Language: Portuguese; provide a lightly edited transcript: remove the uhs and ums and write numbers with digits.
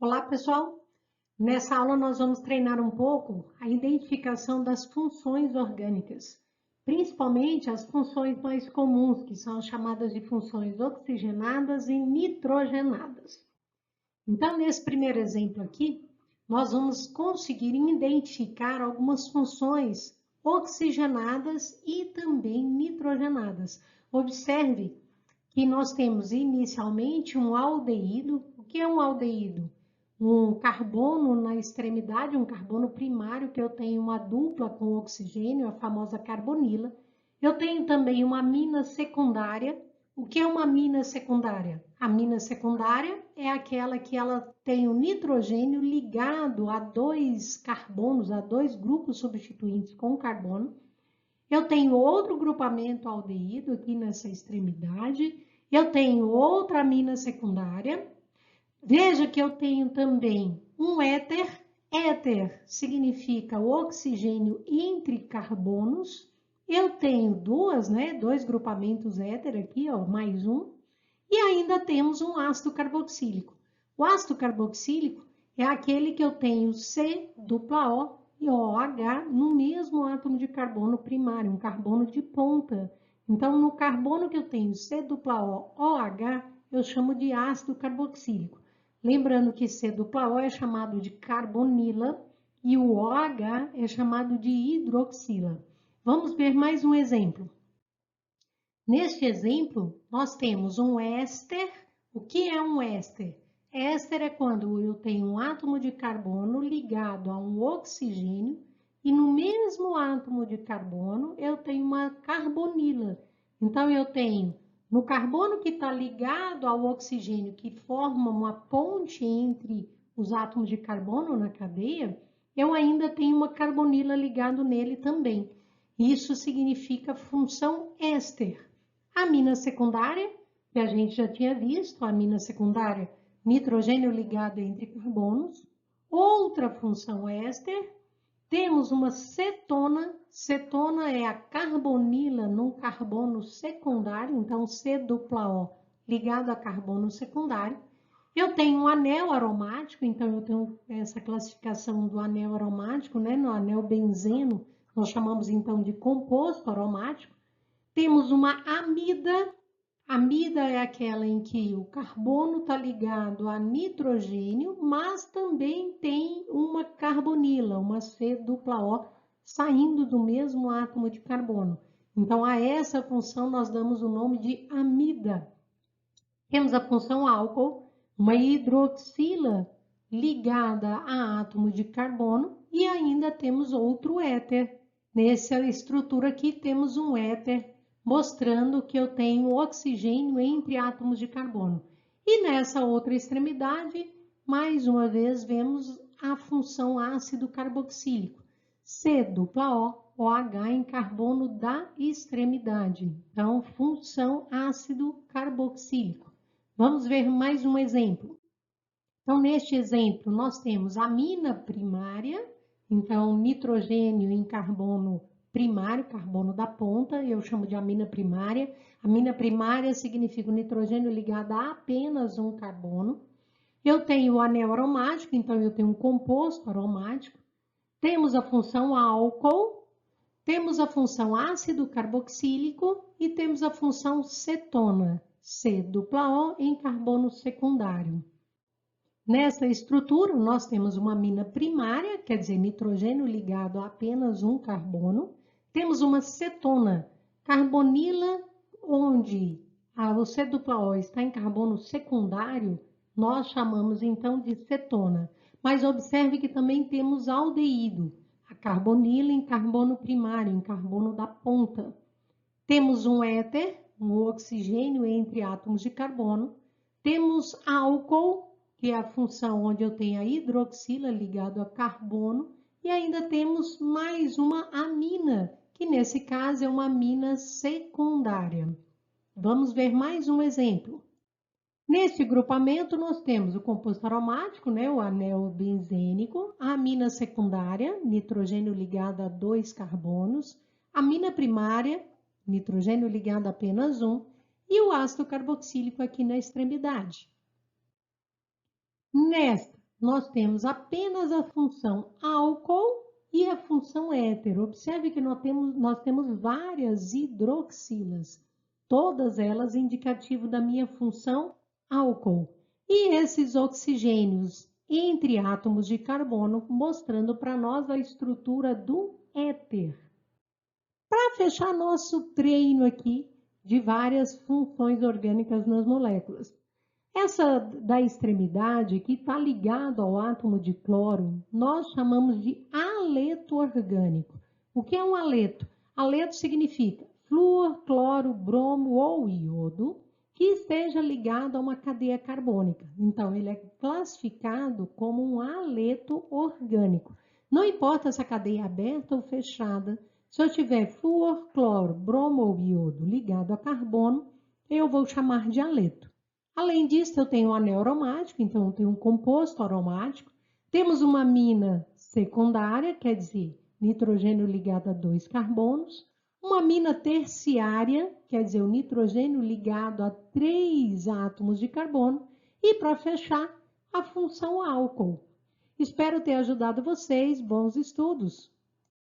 Olá, pessoal! Nessa aula nós vamos treinar um pouco a identificação das funções orgânicas, principalmente as funções mais comuns, que são as chamadas de funções oxigenadas e nitrogenadas. Então, nesse primeiro exemplo aqui, nós vamos conseguir identificar algumas funções oxigenadas e também nitrogenadas. Observe que nós temos inicialmente um aldeído. O que é um aldeído? Um carbono na extremidade, um carbono primário, que eu tenho uma dupla com oxigênio, a famosa carbonila. Eu tenho também uma amina secundária. O que é uma amina secundária? A amina secundária é aquela que ela tem o nitrogênio ligado a dois carbonos, a dois grupos substituintes com carbono. Eu tenho outro grupamento aldeído aqui nessa extremidade. Eu tenho outra amina secundária. Veja que eu tenho também um éter. Éter significa o oxigênio entre carbonos. Eu tenho dois grupamentos éter aqui, ó, mais um. E ainda temos um ácido carboxílico. O ácido carboxílico é aquele que eu tenho C-O e OH no mesmo átomo de carbono primário, um carbono de ponta. Então, no carbono que eu tenho C-O, OH, eu chamo de ácido carboxílico. Lembrando que C-O é chamado de carbonila e o OH é chamado de hidroxila. Vamos ver mais um exemplo. Neste exemplo, nós temos um éster. O que é um éster? Éster é quando eu tenho um átomo de carbono ligado a um oxigênio e no mesmo átomo de carbono eu tenho uma carbonila. Então, eu tenho no carbono que está ligado ao oxigênio, que forma uma ponte entre os átomos de carbono na cadeia, eu ainda tenho uma carbonila ligado nele também. Isso significa função éster. A amina secundária, que a gente já tinha visto, a amina secundária, nitrogênio ligado entre carbonos. Outra função éster, temos uma cetona. Cetona é a carbonila num carbono secundário, então C-O ligado a carbono secundário. Eu tenho um anel aromático, então eu tenho essa classificação do anel aromático, né? No anel benzeno, nós chamamos então de composto aromático. Temos uma amida. Amida é aquela em que o carbono está ligado a nitrogênio, mas também tem uma carbonila, uma C-O, saindo do mesmo átomo de carbono. Então, a essa função nós damos o nome de amida. Temos a função álcool, uma hidroxila ligada a átomo de carbono, e ainda temos outro éter. Nessa estrutura aqui temos um éter mostrando que eu tenho oxigênio entre átomos de carbono. E nessa outra extremidade, mais uma vez, vemos a função ácido carboxílico, C-O, OH em carbono da extremidade. Então, função ácido carboxílico. Vamos ver mais um exemplo. Então, neste exemplo, nós temos a amina primária, então, nitrogênio em carbono primário, carbono da ponta, eu chamo de amina primária. Amina primária significa o nitrogênio ligado a apenas um carbono. Eu tenho o anel aromático, então eu tenho um composto aromático. Temos a função álcool, temos a função ácido carboxílico e temos a função cetona, C-O em carbono secundário. Nessa estrutura, nós temos uma amina primária, quer dizer, nitrogênio ligado a apenas um carbono. Temos uma cetona, carbonila, onde o C-O está em carbono secundário, nós chamamos então de cetona. Mas observe que também temos aldeído, a carbonila em carbono primário, em carbono da ponta. Temos um éter, um oxigênio entre átomos de carbono. Temos álcool, que é a função onde eu tenho a hidroxila ligado a carbono, e ainda temos mais uma amina, que nesse caso é uma amina secundária. Vamos ver mais um exemplo. Neste grupamento, nós temos o composto aromático, né, o anel benzênico, a amina secundária, nitrogênio ligado a dois carbonos, a amina primária, nitrogênio ligado a apenas um, e o ácido carboxílico aqui na extremidade. nós temos apenas a função álcool e a função éter. Observe que nós temos várias hidroxilas, todas elas indicativo da minha função álcool. E esses oxigênios entre átomos de carbono, mostrando para nós a estrutura do éter. Para fechar nosso treino aqui de várias funções orgânicas nas moléculas. Essa da extremidade, que está ligado ao átomo de cloro, nós chamamos de aleto orgânico. O que é um aleto? Aleto significa flúor, cloro, bromo ou iodo que esteja ligado a uma cadeia carbônica. Então, ele é classificado como um aleto orgânico. Não importa se a cadeia é aberta ou fechada, se eu tiver flúor, cloro, bromo ou iodo ligado a carbono, eu vou chamar de aleto. Além disso, eu tenho um anel aromático, então eu tenho um composto aromático. Temos uma amina secundária, quer dizer, nitrogênio ligado a 2 carbonos. Uma amina terciária, quer dizer, o nitrogênio ligado a 3 átomos de carbono. E, para fechar, a função álcool. Espero ter ajudado vocês. Bons estudos!